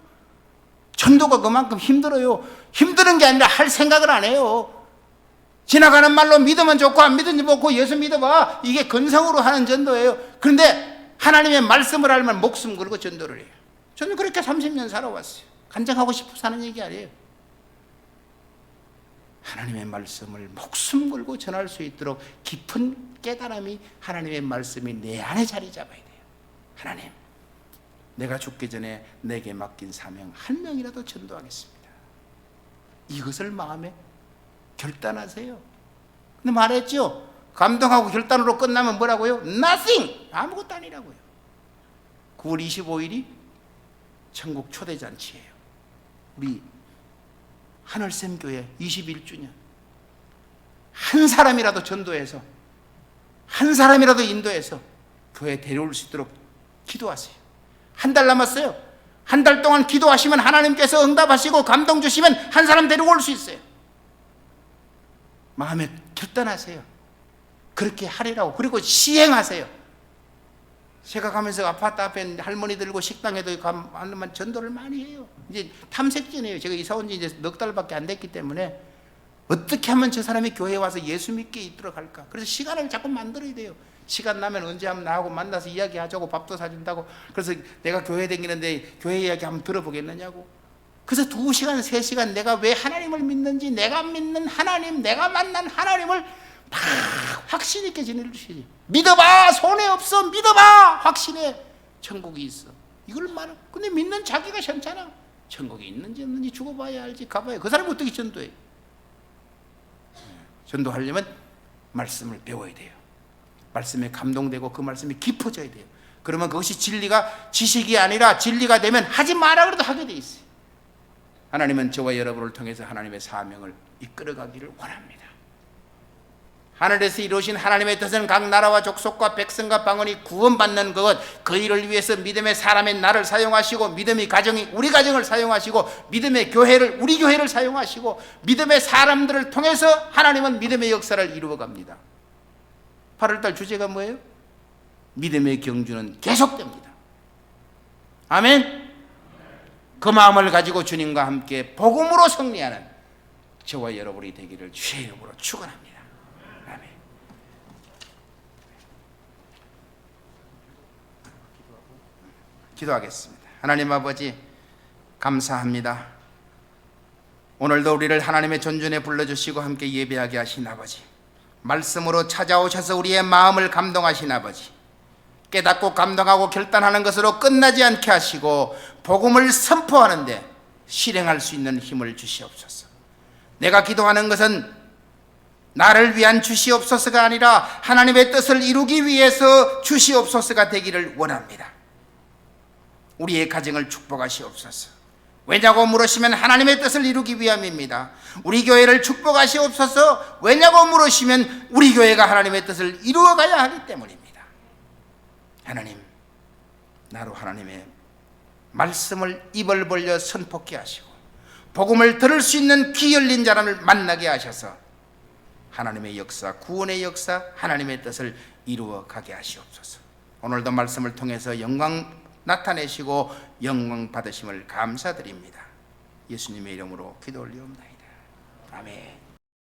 Speaker 1: 전도가 그만큼 힘들어요. 힘드는 게 아니라 할 생각을 안 해요. 지나가는 말로 믿으면 좋고 안 믿으면 좋고 예수 믿어봐, 이게 근성으로 하는 전도예요. 그런데 하나님의 말씀을 알면 목숨 걸고 전도를 해요. 저는 그렇게 30년 살아왔어요. 간증하고 싶어 사는 얘기 아니에요. 하나님의 말씀을 목숨 걸고 전할 수 있도록 깊은 깨달음이, 하나님의 말씀이 내 안에 자리 잡아야 돼요. 하나님, 내가 죽기 전에 내게 맡긴 사명 한 명이라도 전도하겠습니다. 이것을 마음에 결단하세요. 근데 말했죠, 감동하고 결단으로 끝나면 뭐라고요? Nothing! 아무것도 아니라고요. 9월 25일이 천국 초대잔치예요. 우리 하늘샘 교회 21주년. 한 사람이라도 전도해서, 한 사람이라도 인도해서 교회 데려올 수 있도록 기도하세요. 한 달 남았어요. 한 달 동안 기도하시면 하나님께서 응답하시고 감동 주시면 한 사람 데리고 올 수 있어요. 마음에 결단하세요. 그렇게 하리라고. 그리고 시행하세요. 제가 가면서 아파트 앞에 할머니들고 식당에도 가면 전도를 많이 해요. 이제 탐색전이에요. 제가 이사 온 지 이제 넉 달밖에 안 됐기 때문에 어떻게 하면 저 사람이 교회에 와서 예수 믿게 있도록 할까. 그래서 시간을 자꾸 만들어야 돼요. 시간 나면 언제 한번 나하고 만나서 이야기하자고, 밥도 사준다고. 그래서 내가 교회 다니는데 교회 이야기 한번 들어보겠느냐고. 그래서 2시간 3시간 내가 왜 하나님을 믿는지, 내가 믿는 하나님, 내가 만난 하나님을 막 확신 있게 지내주시지. 믿어봐, 손해 없어. 믿어봐, 확신해. 천국이 있어. 이걸 말해. 근데 믿는 자기가 현찮아. 천국이 있는지 없는지 죽어봐야 알지. 가봐야. 그 사람이 어떻게 전도해? 전도하려면 말씀을 배워야 돼요. 말씀에 감동되고 그 말씀이 깊어져야 돼요. 그러면 그것이 진리가, 지식이 아니라 진리가 되면 하지 마라 그래도 하게 돼 있어요. 하나님은 저와 여러분을 통해서 하나님의 사명을 이끌어가기를 원합니다. 하늘에서 이루신 하나님의 뜻은 각 나라와 족속과 백성과 방언이 구원받는 것, 그 일을 위해서 믿음의 사람의 나를 사용하시고, 믿음의 가정이 우리 가정을 사용하시고, 믿음의 교회를 우리 교회를 사용하시고, 믿음의 사람들을 통해서 하나님은 믿음의 역사를 이루어갑니다. 8월달 주제가 뭐예요? 믿음의 경주는 계속됩니다. 아멘. 그 마음을 가지고 주님과 함께 복음으로 승리하는 저와 여러분이 되기를 주의 이름으로 축원합니다. 아멘. 기도하겠습니다. 하나님 아버지, 감사합니다. 오늘도 우리를 하나님의 존전에 불러주시고 함께 예배하게 하신 아버지, 말씀으로 찾아오셔서 우리의 마음을 감동하신 아버지, 깨닫고 감동하고 결단하는 것으로 끝나지 않게 하시고 복음을 선포하는데 실행할 수 있는 힘을 주시옵소서. 내가 기도하는 것은 나를 위한 주시옵소서가 아니라 하나님의 뜻을 이루기 위해서 주시옵소서가 되기를 원합니다. 우리의 가정을 축복하시옵소서. 왜냐고 물으시면 하나님의 뜻을 이루기 위함입니다. 우리 교회를 축복하시옵소서. 왜냐고 물으시면 우리 교회가 하나님의 뜻을 이루어가야 하기 때문입니다. 하나님, 나로 하나님의 말씀을 입을 벌려 선포케 하시고 복음을 들을 수 있는 귀 열린 자람을 만나게 하셔서 하나님의 역사, 구원의 역사, 하나님의 뜻을 이루어 가게 하시옵소서. 오늘도 말씀을 통해서 영광 나타내시고 영광 받으심을 감사드립니다. 예수님의 이름으로 기도 올리옵나이다. 아멘.